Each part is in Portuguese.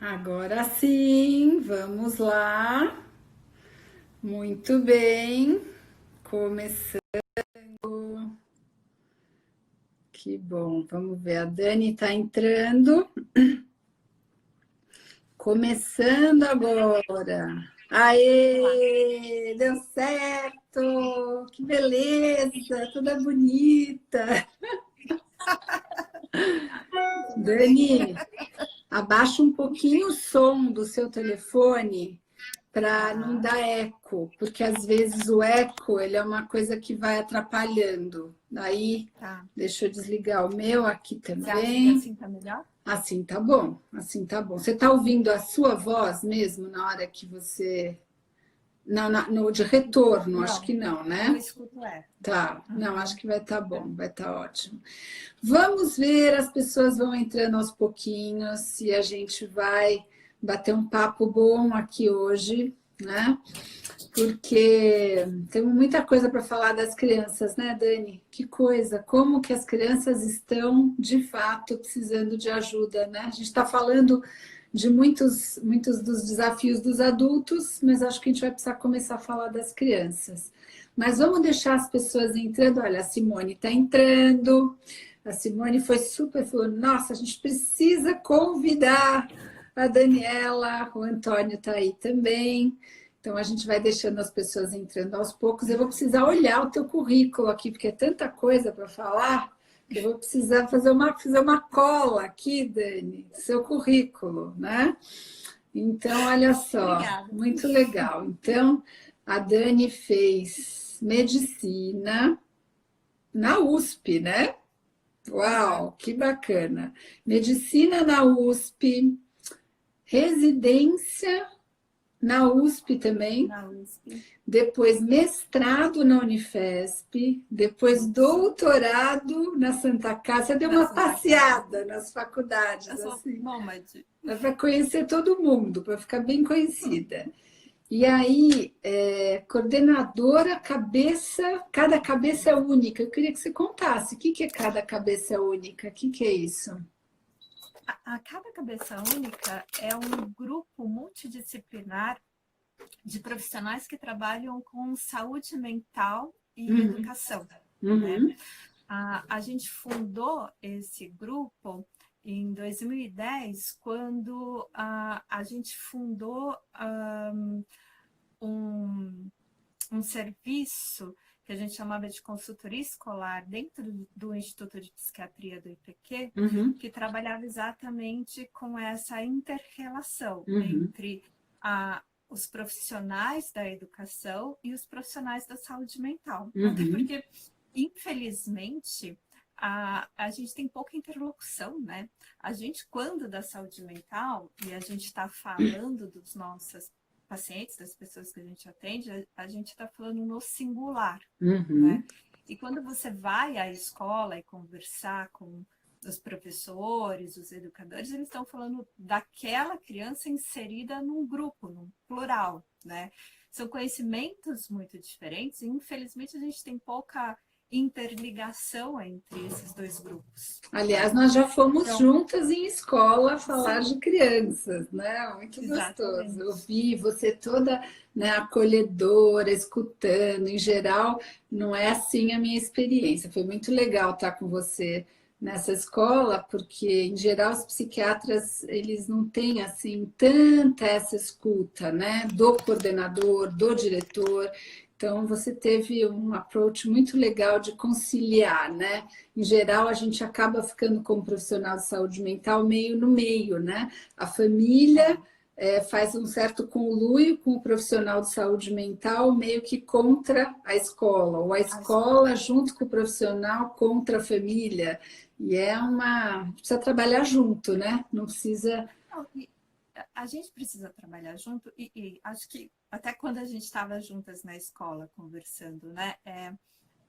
Agora sim, vamos lá. Muito bem. Começando. Que bom. Vamos ver. A Dani está entrando. Começando agora. Aê! Deu certo! Que beleza! Toda bonita. Dani, abaixa um pouquinho o som do seu telefone para não Tá, dar eco, porque às vezes o eco ele é uma coisa que vai atrapalhando. Daí, tá. deixa eu desligar o meu aqui Você acha que também. assim tá melhor? Assim tá bom, assim tá bom. Você tá ouvindo a sua voz mesmo na hora que você. Não, no de retorno, acho que Não, não, eu né? escuto eco. Tá, não, acho Uhum, que vai estar é. bom, vai estar ótimo. Vamos ver, as pessoas vão entrando aos pouquinhos e a gente vai bater um papo bom aqui hoje, né? Porque temos muita coisa para falar das crianças, né, Dani? Que coisa, como que as crianças estão de fato precisando de ajuda, né? A gente está falando de muitos dos desafios dos adultos, mas acho que a gente vai precisar começar a falar das crianças. Mas vamos deixar as pessoas entrando. Olha, a Simone está entrando. A Simone foi super, falou: nossa, a gente precisa convidar a Daniela, o Antônio está aí também. Então a gente vai deixando as pessoas entrando aos poucos. Eu vou precisar olhar o teu currículo aqui, porque é tanta coisa para falar, que eu vou precisar fazer uma cola aqui, Dani, do seu currículo, né? Então, olha só, Obrigada. muito legal. Então, a Dani fez medicina na USP, né? Uhum, Uau, que bacana. Medicina na USP, residência na USP também, na USP. depois mestrado na Unifesp, depois Isso, doutorado na Santa Casa. Você deu na uma Santa Casa. passeada nas faculdades, Eu sou assim, nômade. para conhecer todo mundo, para ficar bem conhecida. E aí, coordenadora, cabeça, cada cabeça é única. Eu queria que você contasse o que é cada cabeça única, o que é isso? A cada cabeça única é um grupo multidisciplinar de profissionais que trabalham com saúde mental e Uhum, educação, né? uhum, A gente fundou esse grupo em 2010, quando a gente fundou um, um serviço que a gente chamava de consultoria escolar dentro do Instituto de Psiquiatria do IPQ, uhum, que trabalhava exatamente com essa inter-relação uhum, entre os profissionais da educação e os profissionais da saúde mental. Até uhum. porque, infelizmente, a gente tem pouca interlocução, né? A gente, quando da saúde mental, e a gente está falando dos nossos pacientes, das pessoas que a gente atende, a gente está falando no singular, né? Uhum. E quando você vai à escola e conversar com os professores, os educadores, eles estão falando daquela criança inserida num grupo, num plural, né? São conhecimentos muito diferentes e, infelizmente, a gente tem pouca interligação entre esses dois grupos, Aliás, né? nós já fomos Então, juntas em escola falar sim, de crianças, né? Muito gostoso. Eu exatamente. vi você toda, né, acolhedora, escutando. Em geral, não é assim a minha experiência. Foi muito legal estar com você nessa escola, porque em geral os psiquiatras eles não têm assim tanta essa escuta, né, do coordenador, do diretor. Então você teve um approach muito legal de conciliar, né? Em geral, a gente acaba ficando como profissional de saúde mental meio no meio, né? A família É, faz um certo conluio com o profissional de saúde mental, meio que contra a escola, ou a a escola escola. junto com o profissional contra a família. E é uma. Precisa trabalhar junto, né? Não precisa. Não, e a gente precisa trabalhar junto e acho que até quando a gente estava juntas na escola conversando, né?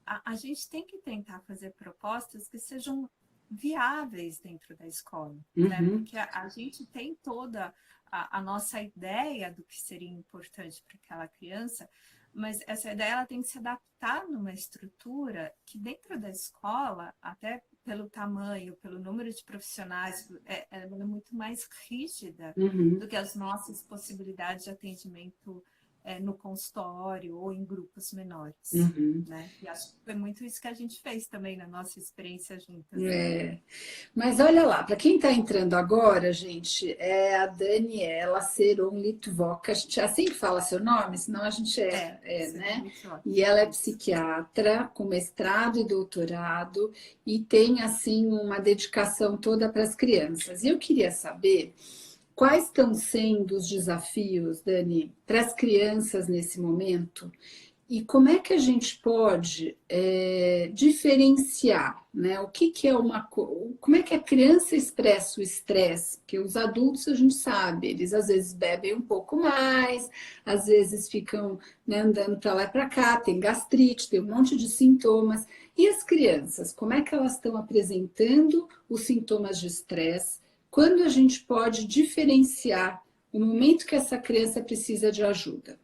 A gente tem que tentar fazer propostas que sejam viáveis dentro da escola, né? Uhum, Porque a gente tem toda a nossa ideia do que seria importante para aquela criança, mas essa ideia ela tem que se adaptar numa estrutura que dentro da escola, até pelo tamanho, pelo número de profissionais, ela é muito mais rígida Uhum. do que as nossas possibilidades de atendimento no consultório ou em grupos menores, Uhum. né? E acho que foi muito isso que a gente fez também na nossa experiência juntas. É. Mas olha lá, para quem está entrando agora, gente, é a Daniela Seron Litvok. A gente assim que fala seu nome, senão a gente né? E ela é psiquiatra com mestrado e doutorado e tem assim uma dedicação toda para as crianças. E eu queria saber quais estão sendo os desafios, Dani, para as crianças nesse momento e como é que a gente pode diferenciar, né? O que é como é que a criança expressa o estresse? Porque os adultos a gente sabe, eles às vezes bebem um pouco mais, às vezes ficam, né, andando para lá e para cá, tem gastrite, tem um monte de sintomas. E as crianças, como é que elas estão apresentando os sintomas de estresse? Quando a gente pode diferenciar o momento que essa criança precisa de ajuda?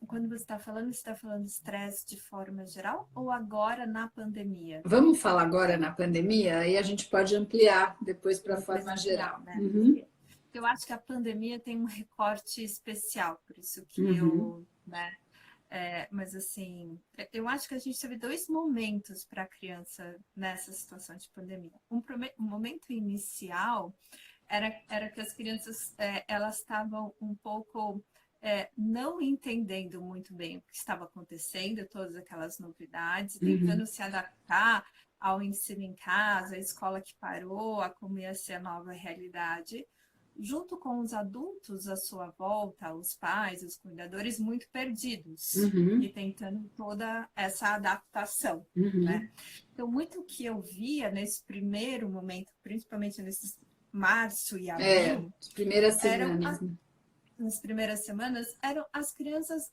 Quando você está falando de estresse de forma geral ou agora na pandemia? Vamos falar agora na pandemia, aí a gente pode ampliar depois para a forma geral. Né? Uhum. Eu acho que a pandemia tem um recorte especial, por isso que Uhum. né? Mas assim, eu acho que a gente teve 2 momentos para a criança nessa situação de pandemia. Um momento inicial era que as crianças elas estavam um pouco não entendendo muito bem o que estava acontecendo, todas aquelas novidades, tentando se adaptar ao ensino em casa, a escola que parou, a como ia ser a nova realidade, junto com os adultos à sua volta, os pais, os cuidadores, muito perdidos e tentando toda essa adaptação, né? Então, muito que eu via nesse primeiro momento, principalmente nesses março e abril, As primeiras semanas. nas primeiras semanas, eram as crianças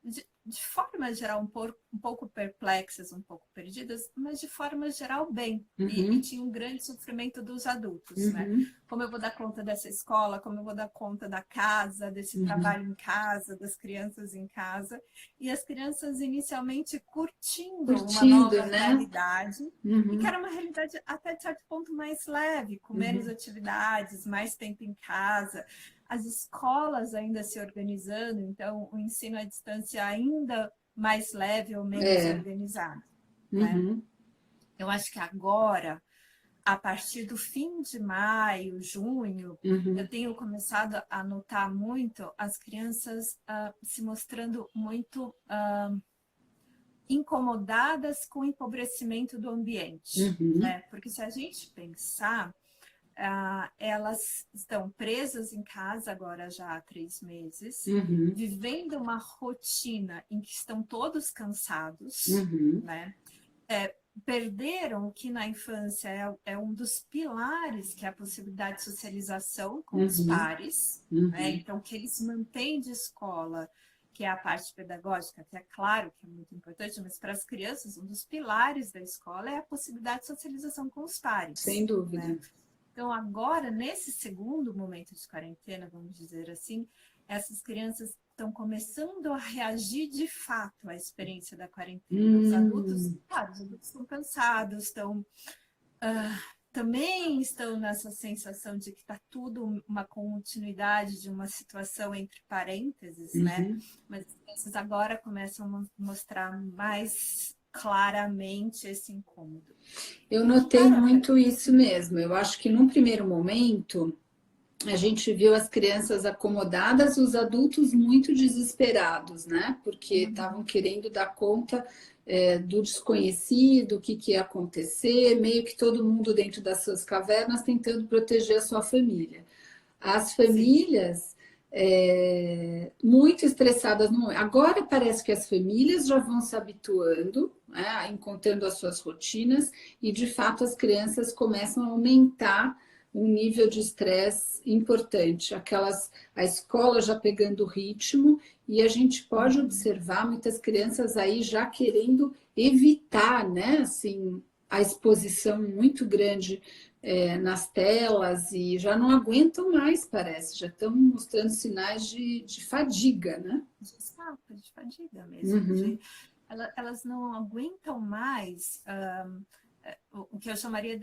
de forma geral um pouco perplexas, um pouco perdidas, mas de forma geral bem. E tinha um grande sofrimento dos adultos, né? Como eu vou dar conta dessa escola, como eu vou dar conta da casa, desse trabalho em casa, das crianças em casa. E as crianças inicialmente curtindo uma nova realidade, e que era uma realidade até de certo ponto mais leve, com menos atividades, mais tempo em casa. As escolas ainda se organizando, então o ensino à distância ainda mais leve ou menos organizado. Né? Eu acho que agora, a partir do fim de maio, junho, eu tenho começado a notar muito as crianças se mostrando muito incomodadas com o empobrecimento do ambiente. Né? Porque se a gente pensar, elas estão presas em casa agora já há 3 meses, vivendo uma rotina em que estão todos cansados, né? Perderam o que na infância é um dos pilares, que é a possibilidade de socialização com os pares, né? Então, que eles mantêm de escola, que é a parte pedagógica, que é claro que é muito importante, mas para as crianças, um dos pilares da escola é a possibilidade de socialização com os pares. Sem dúvida. Né? Então, agora, nesse segundo momento de quarentena, vamos dizer assim, essas crianças estão começando a reagir de fato à experiência da quarentena. Os adultos estão cansados, também estão nessa sensação de que está tudo uma continuidade de uma situação entre parênteses, né? Mas as crianças agora começam a mostrar mais claramente esse incômodo. Eu notei muito isso mesmo. Eu acho que num primeiro momento a gente viu as crianças acomodadas, os adultos muito desesperados, né? Porque estavam querendo dar conta do desconhecido, o que ia acontecer, meio que todo mundo dentro das suas cavernas tentando proteger a sua família. As famílias muito estressadas no momento. Agora parece que as famílias já vão se habituando, né, encontrando as suas rotinas, e de fato as crianças começam a aumentar um nível de estresse importante. A escola já pegando o ritmo, e a gente pode observar muitas crianças aí já querendo evitar, né, assim, a exposição muito grande nas telas, e já não aguentam mais, parece, já estão mostrando sinais de fadiga, né? De fadiga mesmo, elas não aguentam mais o que eu chamaria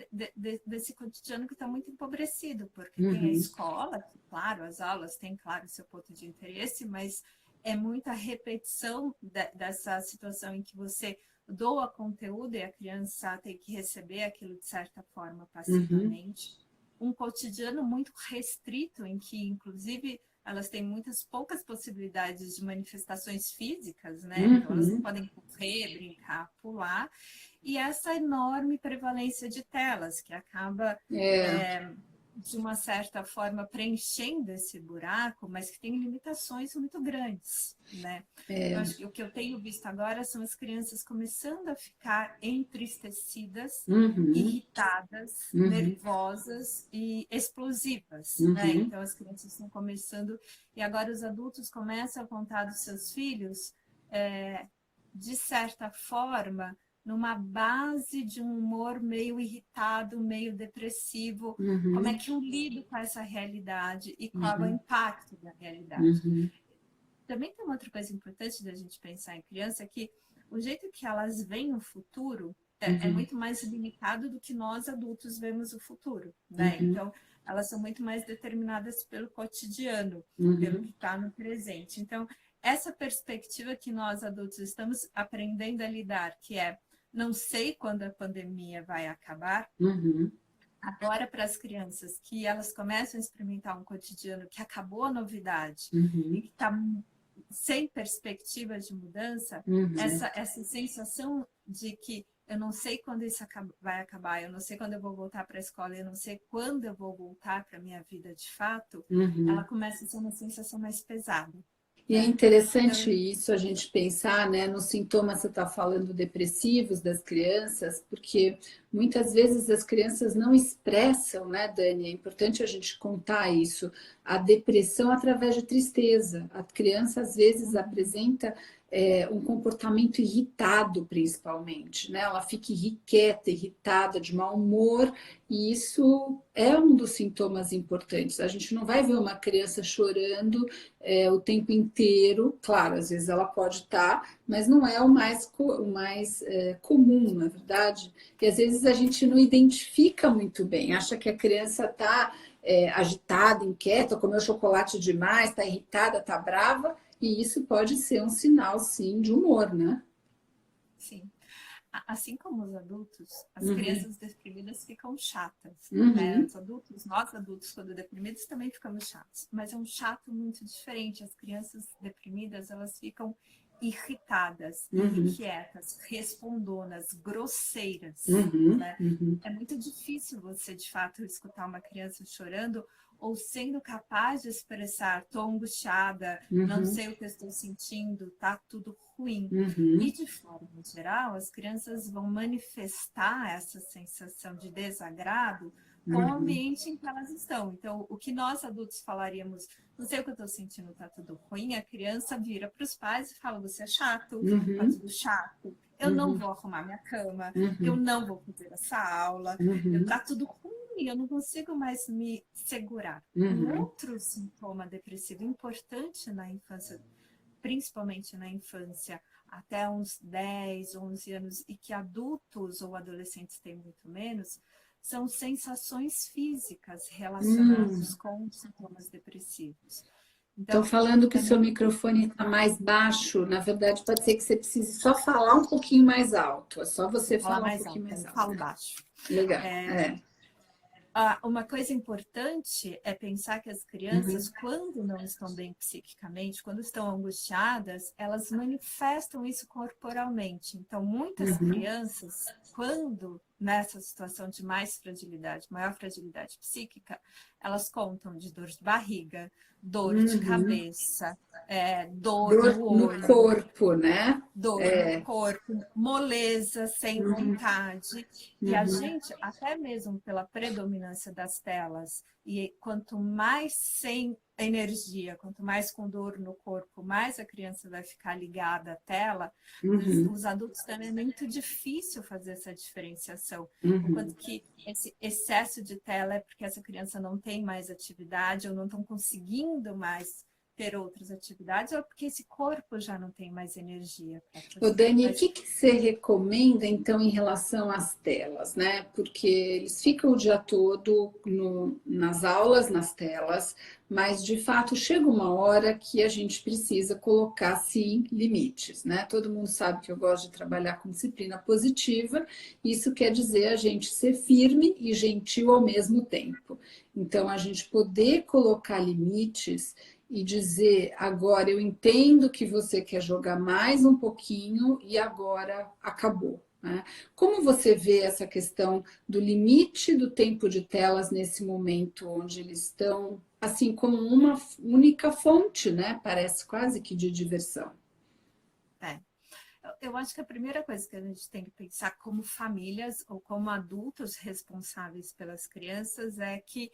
desse cotidiano que está muito empobrecido, porque tem a escola, que, claro, as aulas têm, claro, seu ponto de interesse, mas é muita repetição dessa situação em que você doa conteúdo e a criança tem que receber aquilo de certa forma passivamente. Um cotidiano muito restrito, em que, inclusive, elas têm poucas possibilidades de manifestações físicas, né? Então, elas não podem correr, brincar, pular. E essa enorme prevalência de telas, que acaba, de uma certa forma, preenchendo esse buraco, mas que tem limitações muito grandes, né? Eu acho que o que eu tenho visto agora são as crianças começando a ficar entristecidas, irritadas, nervosas e explosivas, né? Então, as crianças estão começando... E agora os adultos começam a contar dos seus filhos, de certa forma, numa base de um humor meio irritado, meio depressivo. Como é que eu lido com essa realidade e qual é o impacto da realidade? Também tem uma outra coisa importante da gente pensar em criança, que o jeito que elas veem o futuro é muito mais limitado do que nós adultos vemos o futuro, né? Então, elas são muito mais determinadas pelo cotidiano, pelo que está no presente. Então, essa perspectiva que nós adultos estamos aprendendo a lidar, que é não sei quando a pandemia vai acabar, agora para as crianças, que elas começam a experimentar um cotidiano que acabou a novidade e que está sem perspectiva de mudança, essa sensação de que eu não sei quando isso vai acabar, eu não sei quando eu vou voltar para a escola, eu não sei quando eu vou voltar para a minha vida de fato, ela começa a ser uma sensação mais pesada. E é interessante isso, a gente pensar, né, nos sintomas, você está falando depressivos das crianças, porque muitas vezes as crianças não expressam, né, Dani? É importante a gente contar isso, a depressão através de tristeza. A criança, às vezes, apresenta um comportamento irritado, principalmente, né? Ela fica irrequieta, irritada, de mau humor, e isso é um dos sintomas importantes. A gente não vai ver uma criança chorando o tempo inteiro, claro, às vezes ela pode estar, mas não é o mais comum, na verdade. E às vezes a gente não identifica muito bem, acha que a criança está agitada, inquieta, comeu chocolate demais, está irritada, está brava, e isso pode ser um sinal, sim, de humor, né? Sim. Assim como os adultos, as crianças deprimidas ficam chatas, né? Os adultos, nós adultos, quando deprimidos, também ficamos chatos. Mas é um chato muito diferente. As crianças deprimidas, elas ficam irritadas, inquietas, respondonas, grosseiras, né? É muito difícil você, de fato, escutar uma criança chorando ou sendo capaz de expressar, estou angustiada, não sei o que eu estou sentindo, tá tudo ruim. E, de forma geral, as crianças vão manifestar essa sensação de desagrado com o ambiente em que elas estão. Então, o que nós adultos falaríamos, não sei o que eu estou sentindo, tá tudo ruim, a criança vira para os pais e fala, você é chato, tá tudo chato, eu não vou arrumar minha cama, eu não vou fazer essa aula, tá tudo ruim, eu não consigo mais me segurar. Um outro sintoma depressivo importante na infância, principalmente na infância, até uns 10, 11 anos, e que adultos ou adolescentes têm muito menos, são sensações físicas relacionadas com sintomas depressivos. Então, falando que o seu microfone está mais baixo, na verdade, pode ser que você precise só falar um pouquinho mais alto. É só você falar um pouquinho mais alto. Falo baixo. Legal. Uma coisa importante é pensar que as crianças, quando não estão bem psiquicamente, quando estão angustiadas, elas manifestam isso corporalmente. Então, muitas crianças, quando nessa situação de mais fragilidade, maior fragilidade psíquica, elas contam de dor de barriga, dor de cabeça, dor no olho, no corpo, né? Dor no corpo, moleza, sem vontade. E a gente, até mesmo pela predominância das telas, e quanto mais sem energia, quanto mais com dor no corpo, mais a criança vai ficar ligada à tela, os adultos também é muito difícil fazer essa diferenciação. Enquanto que esse excesso de tela é porque essa criança não tem mais atividade ou não estão conseguindo mais ter outras atividades ou porque esse corpo já não tem mais energia para Ô, fazer. Dani, o Mas, que você recomenda, então, em relação às telas, né? Porque eles ficam o dia todo nas aulas, nas telas, mas, de fato, chega uma hora que a gente precisa colocar, sim, limites, né? Todo mundo sabe que eu gosto de trabalhar com disciplina positiva, isso quer dizer a gente ser firme e gentil ao mesmo tempo. Então, a gente poder colocar limites e dizer: agora eu entendo que você quer jogar mais um pouquinho e agora acabou. Né? Como você vê essa questão do limite do tempo de telas nesse momento onde eles estão, assim, como uma única fonte, né? Parece quase que de diversão. é, eu acho que a primeira coisa que a gente tem que pensar como famílias ou como adultos responsáveis pelas crianças é que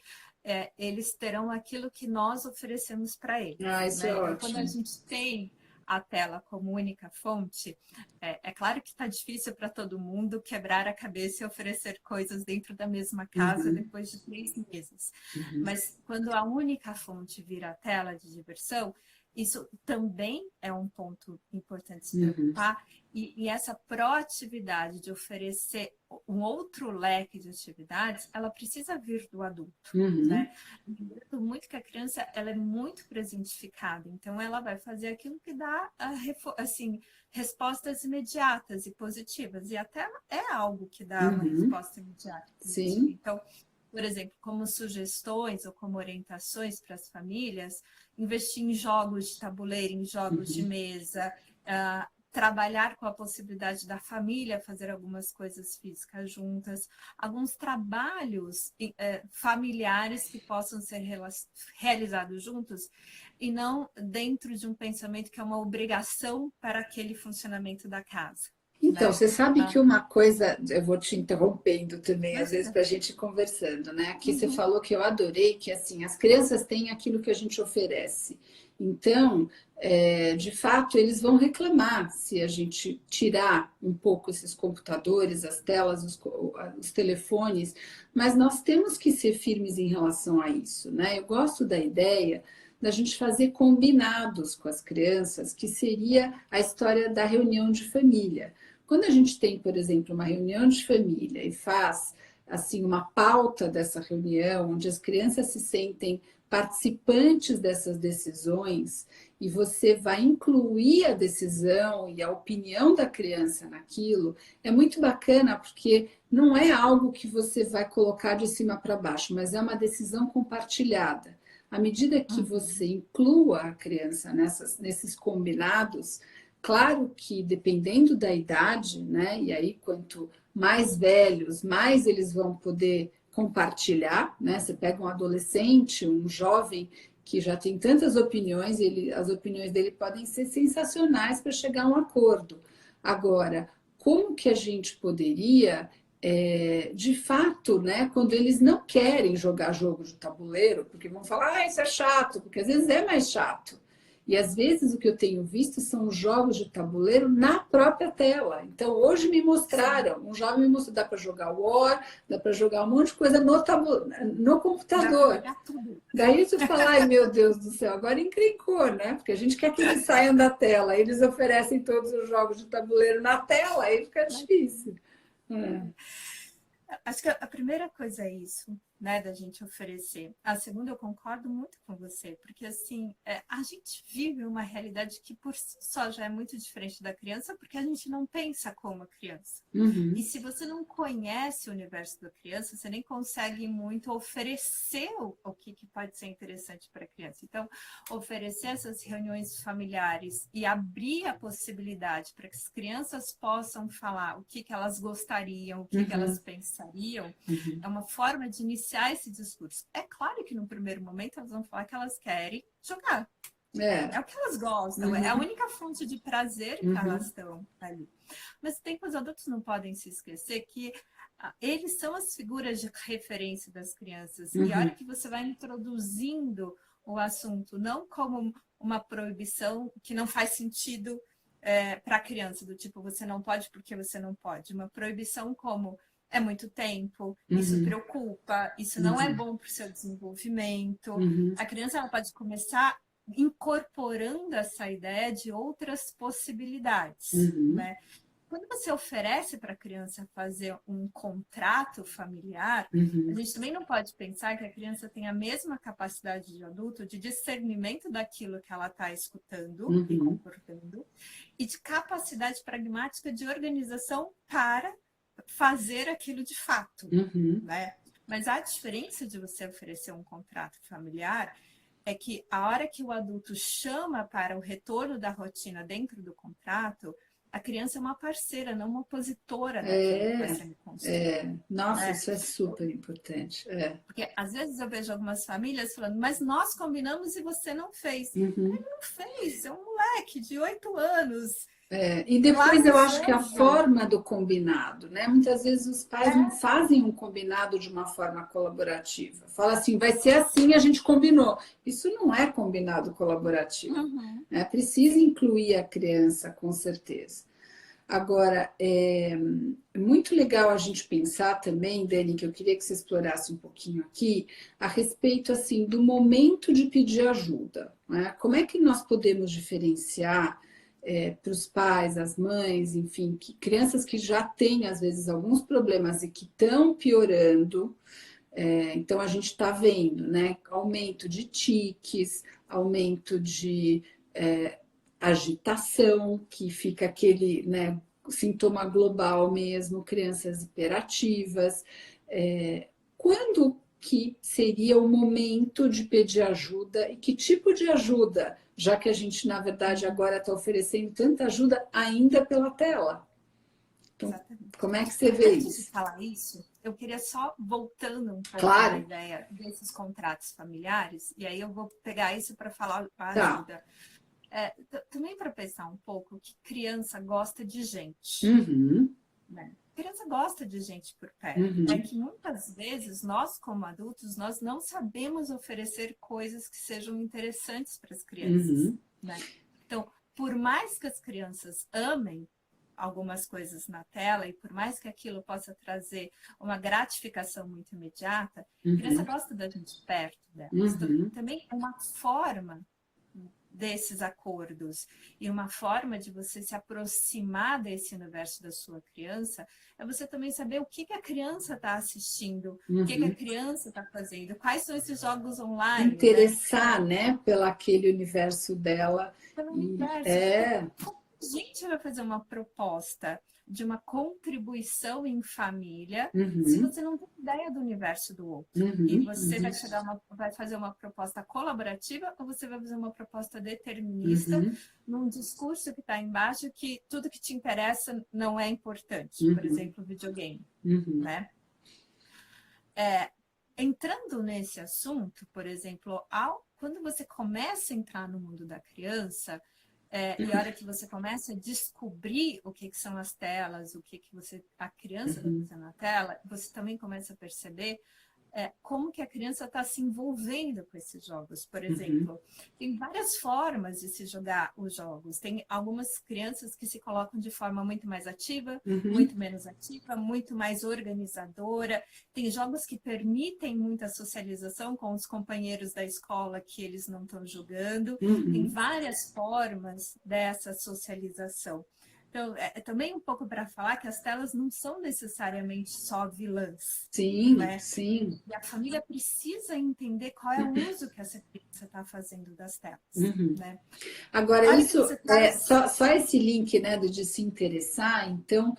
eles terão aquilo que nós oferecemos para eles, Ah, isso é né? Então, quando a ótimo. gente tem a tela como única fonte, é claro que está difícil para todo mundo quebrar a cabeça e oferecer coisas dentro da mesma casa Uhum, depois de 3 meses. uhum, Mas quando a única fonte vira a tela de diversão, isso também é um ponto importante se uhum, preocupar, e essa proatividade de oferecer um outro leque de atividades, ela precisa vir do adulto, uhum, né? Lembrando muito que a criança, ela é muito presentificada, então ela vai fazer aquilo que dá, assim, respostas imediatas e positivas, e até é algo que dá uma uhum. resposta imediata e positiva. Sim. Então, por exemplo, como sugestões ou como orientações para as famílias, investir em jogos de tabuleiro, em jogos de Uhum. mesa, trabalhar com a possibilidade da família fazer algumas coisas físicas juntas, alguns trabalhos familiares que possam ser realizados juntos e não dentro de um pensamento que é uma obrigação para aquele funcionamento da casa. Então, Né? você sabe que uma coisa, eu vou te interrompendo também, às vezes, Imagina. para a gente ir conversando, né? Aqui você Uhum. falou que eu adorei, que assim, as crianças têm aquilo que a gente oferece. Então, de fato, eles vão reclamar se a gente tirar um pouco esses computadores, as telas, os telefones, mas nós temos que ser firmes em relação a isso, né? Eu gosto da ideia da gente fazer combinados com as crianças, que seria a história da reunião de família. Quando a gente tem, por exemplo, uma reunião de família e faz assim uma pauta dessa reunião, onde as crianças se sentem participantes dessas decisões e você vai incluir a decisão e a opinião da criança naquilo, é muito bacana porque não é algo que você vai colocar de cima para baixo, mas é uma decisão compartilhada. À medida que você Uhum. inclua a criança nesses combinados, claro que dependendo da idade, né? E aí, quanto mais velhos, mais eles vão poder compartilhar, né? Você pega um adolescente, um jovem que já tem tantas opiniões, as opiniões dele podem ser sensacionais para chegar a um acordo. Agora, como que a gente poderia, de fato, né, quando eles não querem jogar jogo de tabuleiro, porque vão falar, ah, isso é chato, porque às vezes é mais chato. E às vezes o que eu tenho visto são jogos de tabuleiro na própria tela. Então, hoje me Sim, mostraram, um jovem me mostrou, dá para jogar War, dá para jogar um monte de coisa no dá para computador. jogar tudo. Daí você fala, ai meu Deus do céu, agora encrencou, né? Porque a gente quer que eles saiam da tela, eles oferecem todos os jogos de tabuleiro na tela, aí fica difícil. É. Acho que a primeira coisa é isso, né, da gente oferecer. A segunda, eu concordo muito com você, porque assim, a gente vive uma realidade que por si só já é muito diferente da criança, porque a gente não pensa como a criança. E Uhum, se você não conhece o universo da criança, você nem consegue muito oferecer o que pode ser interessante para a criança. Então, oferecer essas reuniões familiares e abrir a possibilidade para que as crianças possam falar o que elas gostariam, o que uhum, elas pensariam, uhum. é uma forma de iniciar esse discurso. É claro que no primeiro momento elas vão falar que elas querem jogar. É. É o que elas gostam, é a Uhum, única fonte de prazer que elas uhum, estão ali. Mas tem que os adultos não podem se esquecer que eles são as figuras de referência das crianças. E a hora uhum, que você vai introduzindo o assunto, não como uma proibição que não faz sentido para a criança, do tipo, você não pode porque você não pode. Uma proibição como é muito tempo, isso preocupa, isso não é uhum, bom para o seu desenvolvimento. uhum, A criança ela pode começar incorporando essa ideia de outras possibilidades, né? Quando você oferece para a criança fazer um contrato familiar, a gente também não pode pensar que a criança tem a mesma capacidade de adulto de discernimento daquilo que ela está escutando e comportando, e de capacidade pragmática de organização para fazer aquilo de fato, né? Mas a diferença de você oferecer um contrato familiar é que a hora que o adulto chama para o retorno da rotina dentro do contrato, a criança é uma parceira, não uma opositora daquilo que vai sendo construído. Nossa, isso é super importante. Porque às vezes eu vejo algumas famílias falando, mas nós combinamos e você não fez. Ele não fez, é um moleque de 8 anos. E depois eu acho que a forma do combinado, né? Muitas vezes os pais não fazem um combinado de uma forma colaborativa. Fala assim, vai ser assim, a gente combinou. Isso não é combinado colaborativo. Né? Precisa incluir a criança, com certeza. Agora, é muito legal a gente pensar também, Dani, que eu queria que você explorasse um pouquinho aqui, a respeito assim do momento de pedir ajuda. Né? Como é que nós podemos diferenciar para os pais, as mães, enfim, crianças que já têm, às vezes, alguns problemas e que estão piorando. Então, a gente está vendo, né, aumento de tiques, aumento de agitação, que fica aquele, né, sintoma global mesmo, crianças hiperativas. Quando que seria o momento de pedir ajuda e que tipo de ajuda? Já que a gente, na verdade, agora está oferecendo tanta ajuda ainda pela tela. Então, como é que você vê isso? Antes de falar isso, eu queria só, voltando um pouco Claro. na ideia desses contratos familiares, e aí eu vou pegar isso para falar a ajuda. Também para pensar um pouco que criança gosta de gente. Né? Criança gosta de gente por perto. É que muitas vezes nós, como adultos, nós não sabemos oferecer coisas que sejam interessantes para as crianças. Né? Então, por mais que as crianças amem algumas coisas na tela e por mais que aquilo possa trazer uma gratificação muito imediata, a criança gosta da gente perto delas. Então, também é uma forma desses acordos e uma forma de você se aproximar desse universo da sua criança é você também saber o que a criança está assistindo, o que a criança está fazendo, quais são esses jogos online. Interessar, né, pelo aquele universo dela. Pelo universo. Como a gente vai fazer uma proposta de uma contribuição em família se você não tem ideia do universo do outro? E você vai fazer uma proposta colaborativa ou você vai fazer uma proposta determinista num discurso que está embaixo que tudo que te interessa não é importante, por exemplo, videogame, né? Entrando nesse assunto, por exemplo, quando você começa a entrar no mundo da criança, e a hora que você começa a descobrir o que são as telas, o que a criança está fazendo na tela, você também começa a perceber como que a criança está se envolvendo com esses jogos. Por exemplo, tem várias formas de se jogar os jogos. Tem algumas crianças que se colocam de forma muito mais ativa, muito menos ativa, muito mais organizadora. Tem jogos que permitem muita socialização com os companheiros da escola que eles não estão jogando. Tem várias formas dessa socialização. Então, também um pouco para falar que as telas não são necessariamente só vilãs. Sim, né? sim. E a família precisa entender qual é o uso que essa criança está fazendo das telas. Né? Agora, isso só esse link, né, de se interessar. Então,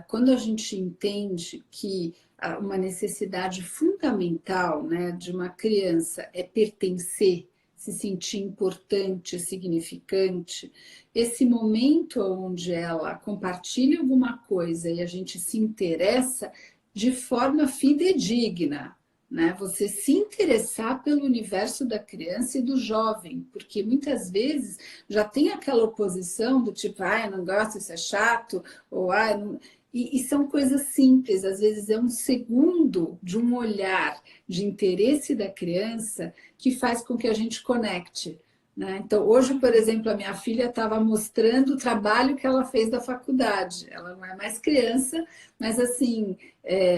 quando a gente entende que uma necessidade fundamental, né, de uma criança é pertencer, se sentir importante, significante, esse momento onde ela compartilha alguma coisa e a gente se interessa de forma fidedigna, né? Você se interessar pelo universo da criança e do jovem, porque muitas vezes já tem aquela oposição do tipo, eu não gosto, isso é chato, ou não... E são coisas simples, às vezes é um segundo de um olhar de interesse da criança que faz com que a gente conecte, né? Então, hoje, por exemplo, a minha filha estava mostrando o trabalho que ela fez da faculdade. Ela não é mais criança, mas assim,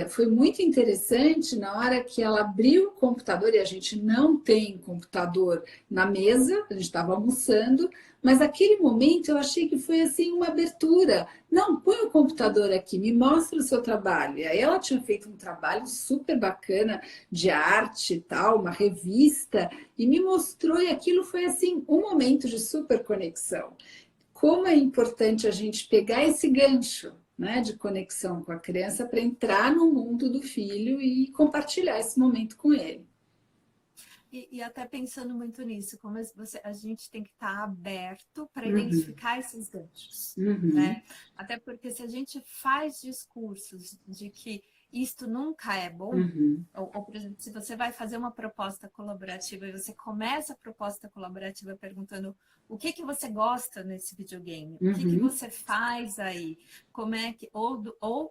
foi muito interessante na hora que ela abriu o computador, e a gente não tem computador na mesa, a gente estava almoçando, mas aquele momento eu achei que foi assim uma abertura. Não, põe o computador aqui, me mostra o seu trabalho. E aí ela tinha feito um trabalho super bacana de arte e tal, uma revista, e me mostrou, e aquilo foi assim um momento de super conexão. Como é importante a gente pegar esse gancho, né, de conexão com a criança para entrar no mundo do filho e compartilhar esse momento com ele. E até pensando muito nisso, como a gente tem que estar aberto para Uhum, identificar esses ganchos, uhum, né? Até porque se a gente faz discursos de que isto nunca é bom, uhum, ou, por exemplo, se você vai fazer uma proposta colaborativa e você começa a proposta colaborativa perguntando o que que você gosta nesse videogame, o que uhum, você faz aí, como é que, ou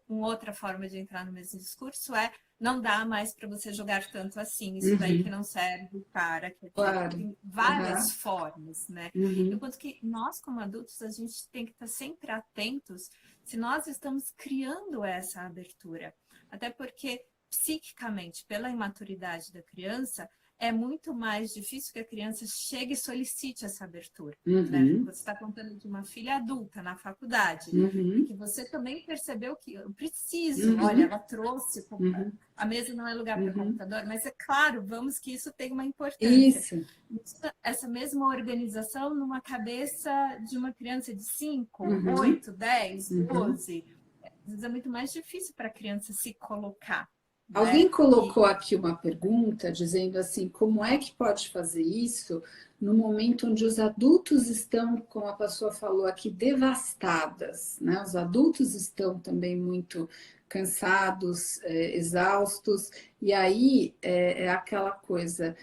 uma outra forma de entrar no mesmo discurso é não dá mais para você jogar tanto assim, isso daí que uhum, não serve para. Quer dizer, claro. tem Uhum, várias formas, né? uhum, Enquanto que nós, como adultos, a gente tem que estar sempre atentos se nós estamos criando essa abertura. Até porque, psiquicamente, pela imaturidade da criança, é muito mais difícil que a criança chegue e solicite essa abertura. Né? uhum, Você está contando de uma filha adulta na faculdade, e uhum, que você também percebeu que eu preciso, olha, uhum, ela trouxe uhum, a mesa não é lugar para uhum. computador, mas é claro, vamos que isso tem uma importância. Isso. Essa mesma organização numa cabeça de uma criança de 5, Uhum, 8, 10, uhum. 12, às vezes é muito mais difícil para a criança se colocar, né? Alguém colocou aqui uma pergunta dizendo assim, como é que pode fazer isso no momento onde os adultos estão, como a pessoa falou aqui, devastadas, né? Os adultos estão também muito cansados, exaustos, e aí é aquela coisa,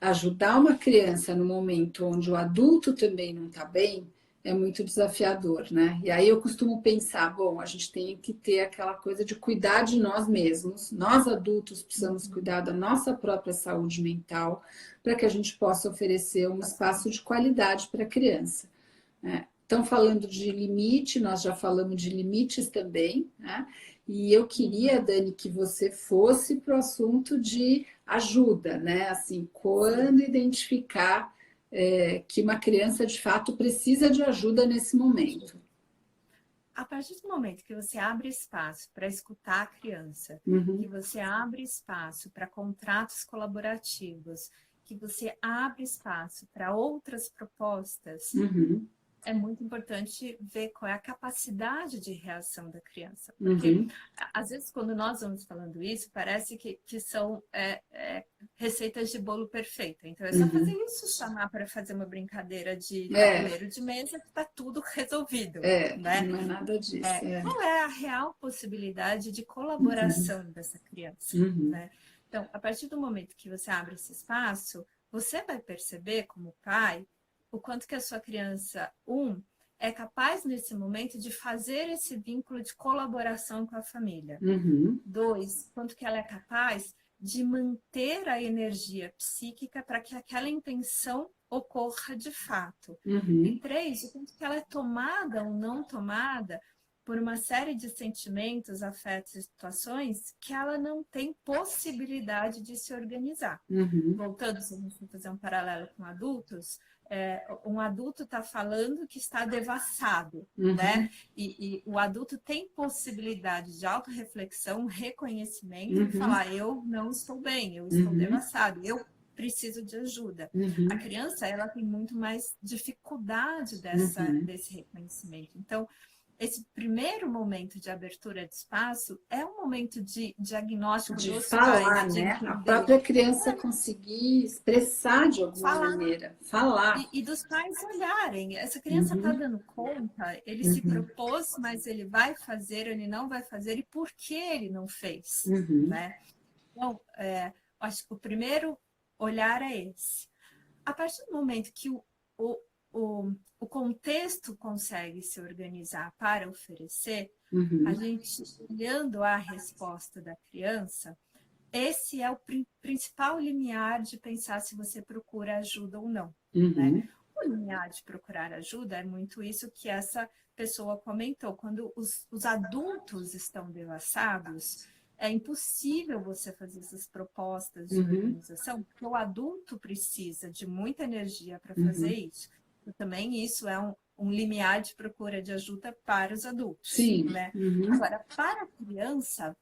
ajudar uma criança no momento onde o adulto também não está bem, é muito desafiador, né? E aí eu costumo pensar, bom, a gente tem que ter aquela coisa de cuidar de nós mesmos. Nós adultos precisamos cuidar da nossa própria saúde mental para que a gente possa oferecer um espaço de qualidade para a criança, né? Então, falando de limite, nós já falamos de limites também, né? E eu queria, Dani, que você fosse para o assunto de ajuda, né? Assim, Sim. quando identificar que uma criança de fato precisa de ajuda nesse momento. A partir do momento que você abre espaço para escutar a criança, que Uhum, você abre espaço para contratos colaborativos, que você abre espaço para outras propostas, uhum, é muito importante ver qual é a capacidade de reação da criança. Porque, uhum. às vezes, quando nós vamos falando isso, parece que são receitas de bolo perfeita. Então, é só fazer Uhum. isso, chamar para fazer uma brincadeira de É, tabuleiro de mesa, que está tudo resolvido, né? não é nada disso. Qual é a real possibilidade de Uhum, colaboração dessa criança, uhum, né? Então, a partir do momento que você abre esse espaço, você vai perceber, como pai, o quanto que a sua criança, é capaz nesse momento de fazer esse vínculo de colaboração com a família. uhum, 2, quanto que ela é capaz de manter a energia psíquica para que aquela intenção ocorra de fato. E uhum, 3, o quanto que ela é tomada ou não tomada por uma série de sentimentos, afetos e situações que ela não tem possibilidade de se organizar. uhum, Voltando, se a gente for fazer um paralelo com adultos, um adulto está falando que está devassado, né? uhum, E o adulto tem possibilidade de autorreflexão, reconhecimento e uhum, falar: eu não estou bem, eu estou uhum, devassado, eu preciso de ajuda. A uhum, criança, ela tem muito mais dificuldade uhum. desse reconhecimento. Então, esse primeiro momento de abertura de espaço é um momento de diagnóstico De dos pais, falar, de né? A entender, própria criança conseguir expressar de alguma falar. maneira, falar. E dos pais olharem, essa criança está Uhum, dando conta, ele se uhum, propôs, mas ele vai fazer, ele não vai fazer, e por que ele não fez, uhum, né? Então, acho que o primeiro olhar é esse. A partir do momento que o, o contexto consegue se organizar para oferecer, a uhum, gente, olhando a resposta da criança, esse é o principal limiar de pensar se você procura ajuda ou não. Uhum. Né? O limiar de procurar ajuda é muito isso que essa pessoa comentou. Quando os adultos estão devassados, é impossível você fazer essas propostas de organização, porque o adulto precisa de muita energia para fazer isso. E também isso é um limiar de procura de ajuda para os adultos. Sim. Né? Agora, para a criança,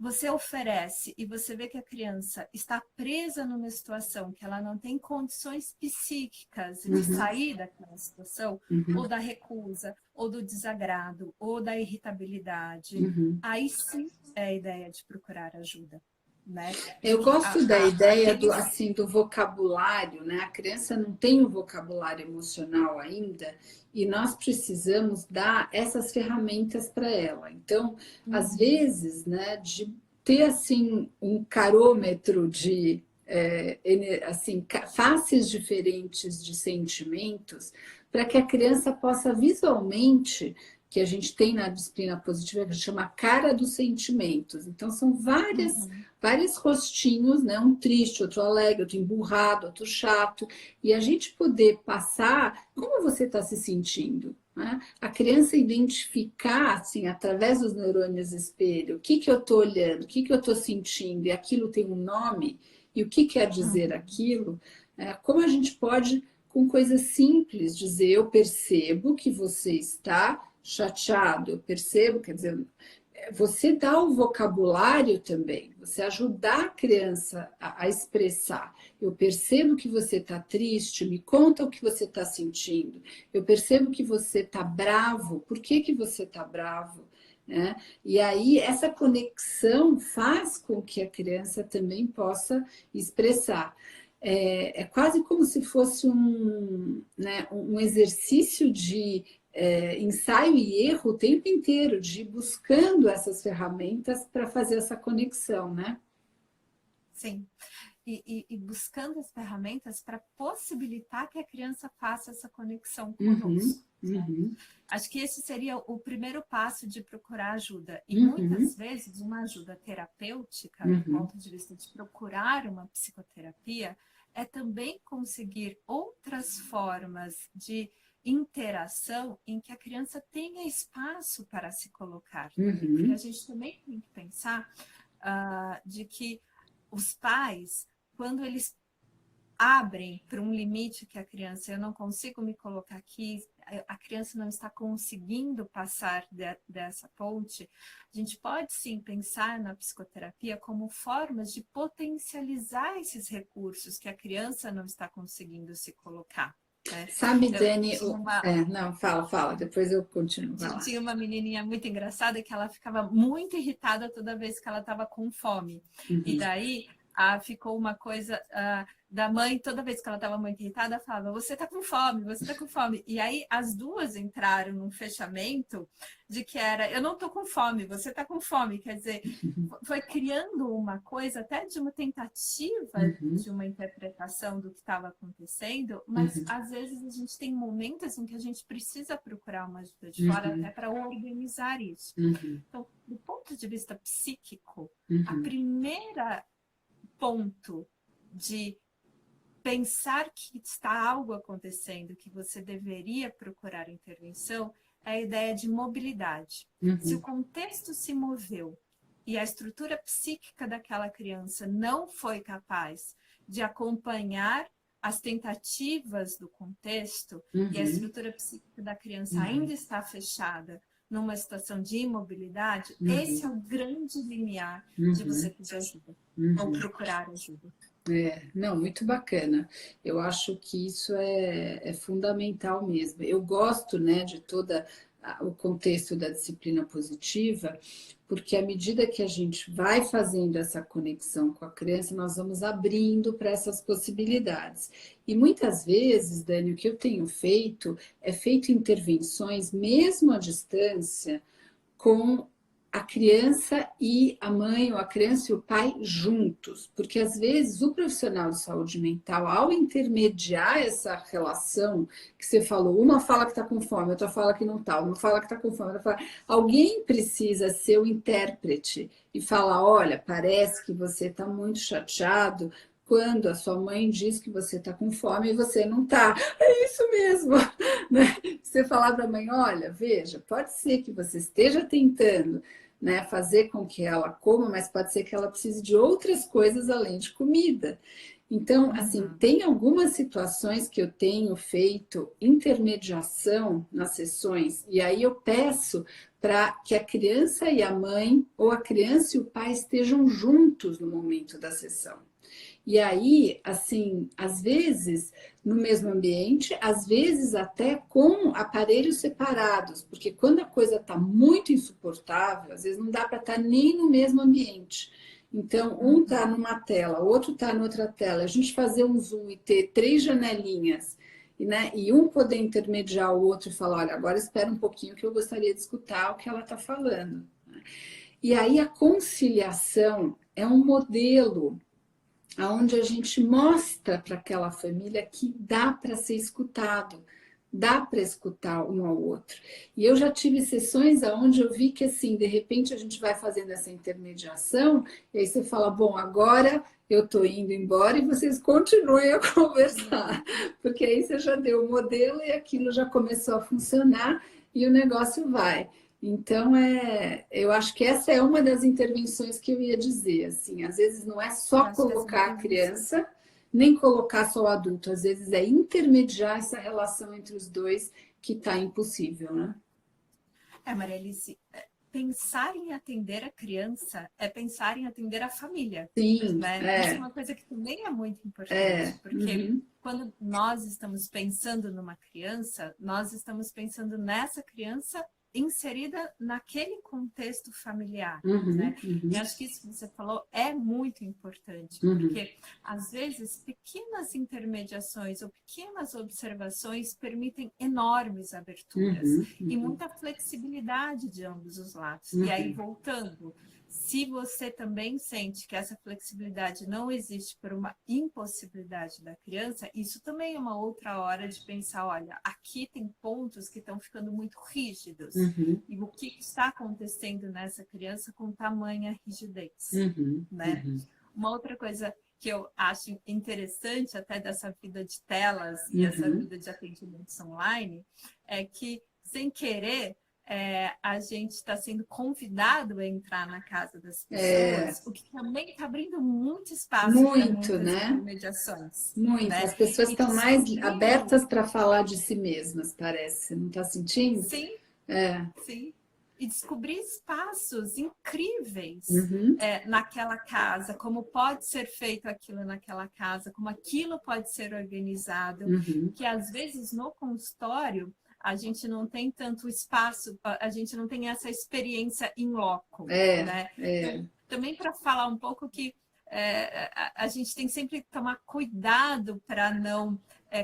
você oferece e você vê que a criança está presa numa situação que ela não tem condições psíquicas de sair daquela situação, ou da recusa, ou do desagrado, ou da irritabilidade, aí sim é a ideia de procurar ajuda. Né? Eu gosto da ideia do vocabulário, né? A criança não tem o vocabulário emocional ainda e nós precisamos dar essas ferramentas para ela. Então, às vezes, né, de ter assim um carômetro de assim, faces diferentes de sentimentos para que a criança possa visualmente, que a gente tem na disciplina positiva, que chama cara dos sentimentos. Então, são vários rostinhos, né? Um triste, outro alegre, outro emburrado, outro chato, e a gente poder passar como você está se sentindo. Né? A criança identificar, assim, através dos neurônios espelho, o que eu estou olhando, o que eu estou sentindo, e aquilo tem um nome, e o que quer dizer aquilo, como a gente pode, com coisas simples, dizer: eu percebo que você está chateado, eu percebo, quer dizer, você dá o vocabulário também, você ajudar a criança a expressar. Eu percebo que você está triste, me conta o que você está sentindo. Eu percebo que você está bravo, por que você está bravo? Né? E aí essa conexão faz com que a criança também possa expressar. É quase como se fosse um exercício de ensaio e erro o tempo inteiro, de ir buscando essas ferramentas para fazer essa conexão, né? Sim. E buscando as ferramentas para possibilitar que a criança faça essa conexão conosco. Acho que esse seria o primeiro passo de procurar ajuda. E muitas vezes uma ajuda terapêutica, do ponto de vista de procurar uma psicoterapia, é também conseguir outras formas de interação em que a criança tenha espaço para se colocar. Porque a gente também tem que pensar de que os pais, quando eles abrem para um limite que a criança, eu não consigo me colocar aqui, a criança não está conseguindo passar dessa ponte, a gente pode sim pensar na psicoterapia como formas de potencializar esses recursos que a criança não está conseguindo se colocar. Né? Sabe, Dani, não, fala, depois eu continuo. Tinha uma menininha muito engraçada que ela ficava muito irritada toda vez que ela estava com fome. E daí ficou uma coisa da mãe, toda vez que ela estava muito irritada, falava: você está com fome, você está com fome. E aí as duas entraram num fechamento de que era: eu não estou com fome, você está com fome. Quer dizer, foi criando uma coisa, até de uma tentativa de uma interpretação do que estava acontecendo, mas às vezes a gente tem momentos em que a gente precisa procurar uma ajuda de fora até para organizar isso. Então, do ponto de vista psíquico, a primeira ponto de pensar que está algo acontecendo, que você deveria procurar intervenção, é a ideia de mobilidade. Se o contexto se moveu e a estrutura psíquica daquela criança não foi capaz de acompanhar as tentativas do contexto, e a estrutura psíquica da criança ainda está fechada numa situação de imobilidade, esse é o grande limiar de você pedir ajuda, ou procurar ajuda. Não, muito bacana. Eu acho que isso é fundamental mesmo. Eu gosto, né, de todo o contexto da disciplina positiva, porque à medida que a gente vai fazendo essa conexão com a criança, nós vamos abrindo para essas possibilidades. E muitas vezes, Dani, o que eu tenho feito é feito intervenções, mesmo à distância, com a criança e a mãe, ou a criança e o pai juntos, porque às vezes o profissional de saúde mental, ao intermediar essa relação que você falou, uma fala que está com fome, outra fala que não está, uma fala que está com fome, outra fala... Alguém precisa ser o intérprete e falar, olha, parece que você está muito chateado quando a sua mãe diz que você está com fome e você não está. É isso mesmo. Né? Você falar para a mãe, olha, veja, pode ser que você esteja tentando, né, fazer com que ela coma, mas pode ser que ela precise de outras coisas além de comida. Então, assim, tem algumas situações que eu tenho feito intermediação nas sessões, e aí eu peço para que a criança e a mãe, ou a criança e o pai estejam juntos no momento da sessão. E aí, assim, às vezes no mesmo ambiente, às vezes até com aparelhos separados, porque quando a coisa está muito insuportável, às vezes não dá para estar nem no mesmo ambiente. Então, um está numa tela, o outro está noutra tela. A gente fazer um zoom e ter 3 janelinhas, né, e um poder intermediar o outro e falar, olha, agora espera um pouquinho que eu gostaria de escutar o que ela está falando. E aí a conciliação é um modelo onde a gente mostra para aquela família que dá para ser escutado, dá para escutar um ao outro. E eu já tive sessões onde eu vi que, assim, de repente a gente vai fazendo essa intermediação, e aí você fala, bom, agora eu estou indo embora e vocês continuem a conversar, porque aí você já deu o modelo e aquilo já começou a funcionar e o negócio vai. Então, eu acho que essa é uma das intervenções que eu ia dizer, assim, às vezes não é só colocar a criança, nem colocar só o adulto, às vezes é intermediar essa relação entre os dois que está impossível, né? Maria Alice, pensar em atender a criança é pensar em atender a família. Sim, né? Isso é uma coisa que também é muito importante, porque quando nós estamos pensando numa criança, nós estamos pensando nessa criança inserida naquele contexto familiar, né? E acho que isso que você falou é muito importante, porque às vezes pequenas intermediações ou pequenas observações permitem enormes aberturas e muita flexibilidade de ambos os lados. E aí, voltando, se você também sente que essa flexibilidade não existe por uma impossibilidade da criança, isso também é uma outra hora de pensar, olha, aqui tem pontos que estão ficando muito rígidos. E o que está acontecendo nessa criança com tamanha rigidez? Né? Uma outra coisa que eu acho interessante até dessa vida de telas e essa vida de atendimentos online é que, sem querer, a gente está sendo convidado a entrar na casa das pessoas, o que também está abrindo muito espaço para muitas intermediações. Muito, né? As pessoas estão mais abertas para falar de si mesmas, parece. Não está sentindo? Sim, sim. E descobrir espaços incríveis naquela casa, como pode ser feito aquilo naquela casa, como aquilo pode ser organizado, que às vezes no consultório a gente não tem tanto espaço, a gente não tem essa experiência in loco. Né? Então, também para falar um pouco que a gente tem sempre que tomar cuidado para não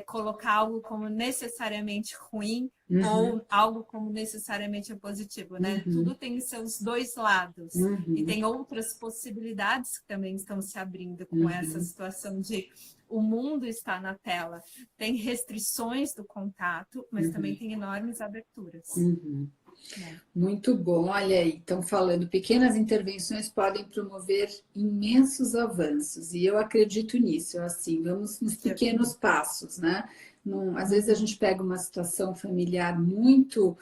colocar algo como necessariamente ruim ou algo como necessariamente positivo, né? Tudo tem seus dois lados e tem outras possibilidades que também estão se abrindo com essa situação de o mundo está na tela. Tem restrições do contato, mas também tem enormes aberturas. Muito bom, olha aí, estão falando, pequenas intervenções podem promover imensos avanços, e eu acredito nisso, assim, vamos nos pequenos passos, né? Às vezes a gente pega uma situação familiar muito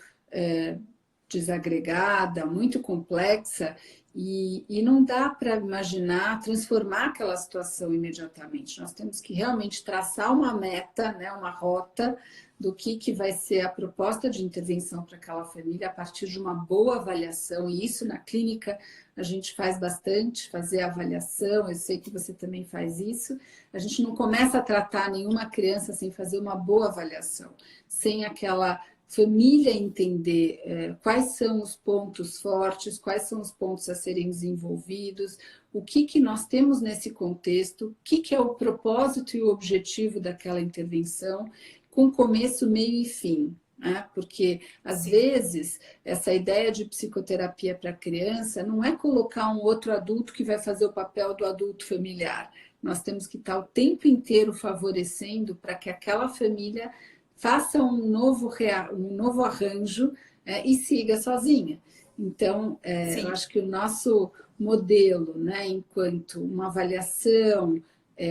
desagregada, muito complexa, e não dá para imaginar transformar aquela situação imediatamente. Nós temos que realmente traçar uma meta, né, uma rota do que vai ser a proposta de intervenção para aquela família a partir de uma boa avaliação, e isso na clínica a gente faz bastante, fazer a avaliação, eu sei que você também faz isso. A gente não começa a tratar nenhuma criança sem fazer uma boa avaliação, sem aquela família entender quais são os pontos fortes, quais são os pontos a serem desenvolvidos, o que nós temos nesse contexto, o que é o propósito e o objetivo daquela intervenção, com começo, meio e fim. né? Porque, às vezes, essa ideia de psicoterapia para criança não é colocar um outro adulto que vai fazer o papel do adulto familiar. Nós temos que estar o tempo inteiro favorecendo para que aquela família faça um novo arranjo e siga sozinha. Então, eu acho que o nosso modelo, né, enquanto uma avaliação,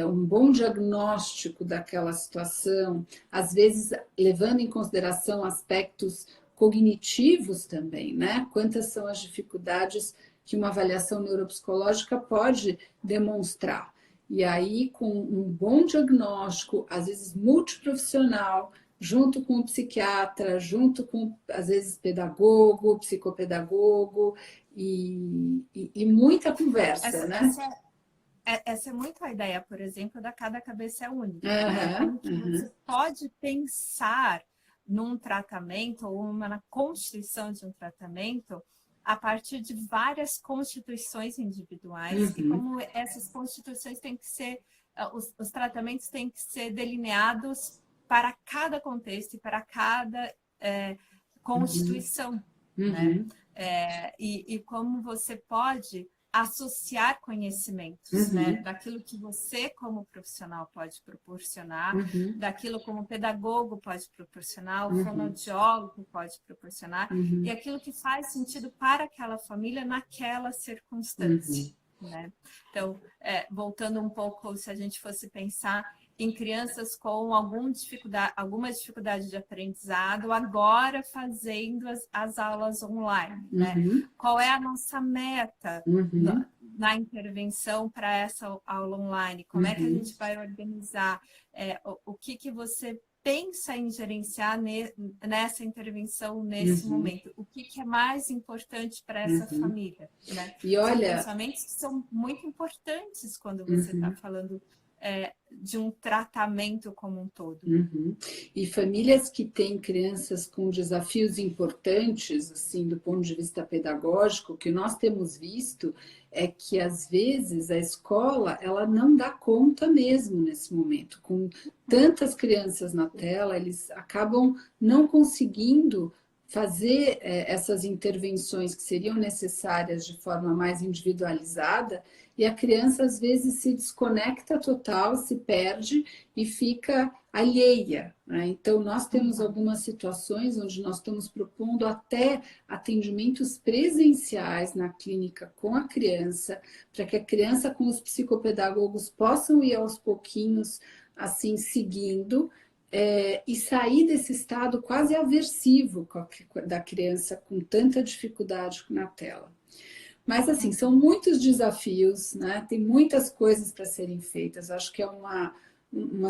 um bom diagnóstico daquela situação, às vezes levando em consideração aspectos cognitivos também, né? Quantas são as dificuldades que uma avaliação neuropsicológica pode demonstrar. E aí, com um bom diagnóstico, às vezes multiprofissional, junto com o psiquiatra, junto com, às vezes, pedagogo, psicopedagogo, e muita conversa, né? Essa é muito a ideia, por exemplo, da cada cabeça é única. Né? Como que você pode pensar num tratamento ou na constituição de um tratamento a partir de várias constituições individuais e como essas constituições têm que ser, os tratamentos têm que ser delineados para cada contexto e para cada constituição. Né? E como você pode associar conhecimentos, né? Daquilo que você, como profissional, pode proporcionar, daquilo como pedagogo pode proporcionar, o fonoaudiólogo pode proporcionar, e aquilo que faz sentido para aquela família naquela circunstância. Né? Então, voltando um pouco, se a gente fosse pensar em crianças com alguma dificuldade de aprendizado, agora fazendo as aulas online. Né? Qual é a nossa meta na intervenção para essa aula online? Como é que a gente vai organizar? O que você pensa em gerenciar nessa intervenção, nesse momento? O que é mais importante para essa família? Né? E olha, são pensamentos que são muito importantes quando você está falando de um tratamento como um todo. E famílias que têm crianças com desafios importantes, assim, do ponto de vista pedagógico, o que nós temos visto é que, às vezes, a escola ela não dá conta mesmo nesse momento. Com tantas crianças na tela, eles acabam não conseguindo fazer essas intervenções que seriam necessárias de forma mais individualizada, e a criança às vezes se desconecta total, se perde e fica alheia. Né? Então, nós temos algumas situações onde nós estamos propondo até atendimentos presenciais na clínica com a criança, para que a criança com os psicopedagogos possam ir aos pouquinhos, assim, seguindo, e sair desse estado quase aversivo da criança com tanta dificuldade na tela. Mas, assim, são muitos desafios, né? Tem muitas coisas para serem feitas. Acho que é uma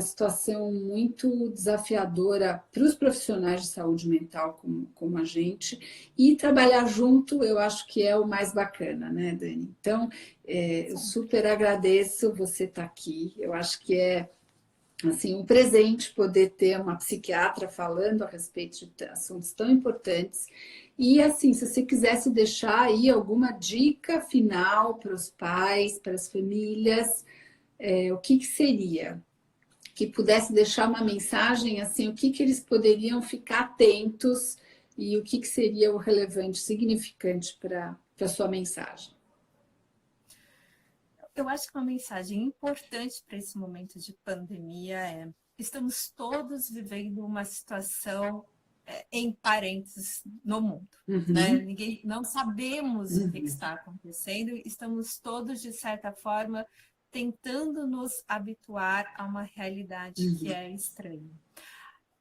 situação muito desafiadora para os profissionais de saúde mental como a gente, e trabalhar junto eu acho que é o mais bacana, né, Dani? Então, eu super agradeço você estar aqui, eu acho que é assim, um presente poder ter uma psiquiatra falando a respeito de assuntos tão importantes. E assim, se você quisesse deixar aí alguma dica final para os pais, para as famílias, o que seria? Que pudesse deixar uma mensagem, assim, o que eles poderiam ficar atentos e o que seria o relevante, significante para a sua mensagem? Eu acho que uma mensagem importante para esse momento de pandemia é: estamos todos vivendo uma situação em parênteses no mundo. Né? Não sabemos o que está acontecendo, estamos todos, de certa forma, tentando nos habituar a uma realidade que é estranha.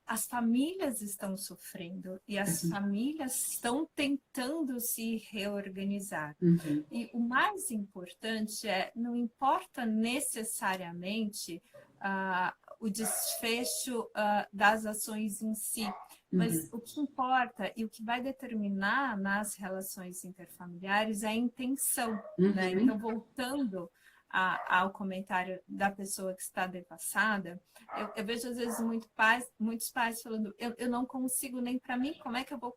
As famílias estão sofrendo e as famílias estão tentando se reorganizar. E o mais importante não importa necessariamente o desfecho das ações em si, mas o que importa e o que vai determinar nas relações interfamiliares é a intenção. Né? Então, voltando ao comentário da pessoa que está devassada, eu vejo às vezes muitos pais falando: eu não consigo nem para mim, como é que eu vou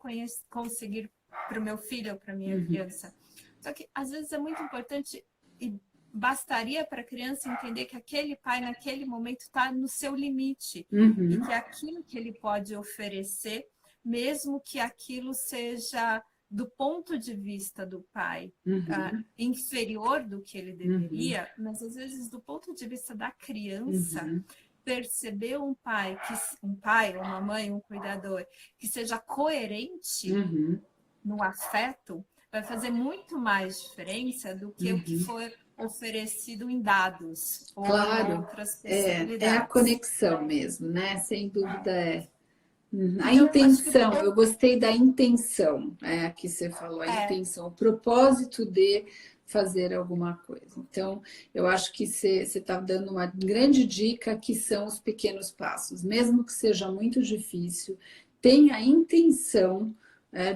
conseguir para o meu filho ou para a minha criança? Só que às vezes é muito importante, e bastaria para a criança entender que aquele pai naquele momento está no seu limite, e que aquilo que ele pode oferecer mesmo que aquilo seja, do ponto de vista do pai, inferior do que ele deveria, mas às vezes do ponto de vista da criança, perceber um pai, uma mãe, um cuidador, que seja coerente no afeto, vai fazer muito mais diferença do que o que for oferecido em dados ou em outras possibilidades. É a conexão mesmo, né? Sem dúvida é. A intenção, eu gostei da intenção, que você falou, a intenção, o propósito de fazer alguma coisa. Então, eu acho que você está dando uma grande dica, que são os pequenos passos. Mesmo que seja muito difícil, tenha a intenção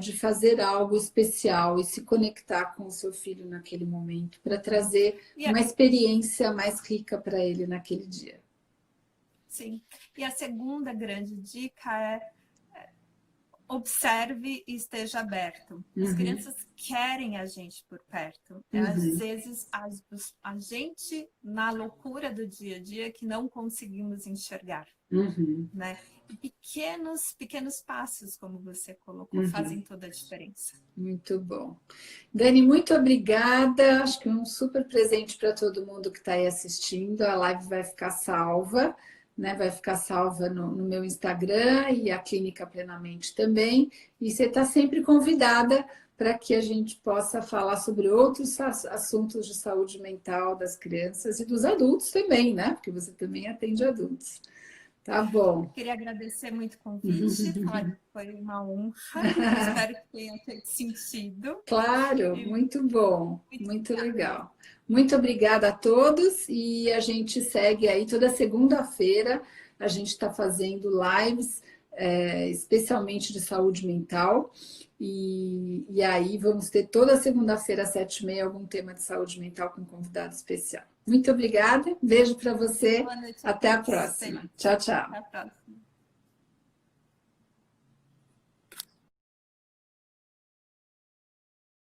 de fazer algo especial e se conectar com o seu filho naquele momento, para trazer uma experiência mais rica para ele naquele dia. Sim. E a segunda grande dica é observe e esteja aberto. As crianças querem a gente por perto. Às vezes, a gente, na loucura do dia a dia, que não conseguimos enxergar. Né? E pequenos passos, como você colocou, fazem toda a diferença. Muito bom. Dani, muito obrigada. Acho que um super presente para todo mundo que está aí assistindo. A live vai ficar salva. Né, vai ficar salva no meu Instagram e a Clínica Plenamente também. E você está sempre convidada para que a gente possa falar sobre outros assuntos de saúde mental das crianças e dos adultos também, né? Porque você também atende adultos. Tá bom. Queria agradecer muito o convite, foi uma honra. Espero que tenha feito sentido. Claro, muito bom, muito legal. Muito obrigada a todos e a gente segue aí toda segunda-feira. A gente está fazendo lives, especialmente de saúde mental. E aí vamos ter toda segunda-feira às 7h30 algum tema de saúde mental com convidado especial. Muito obrigada, beijo para você. Boa noite. Até a próxima. Tchau, tchau. Até a próxima.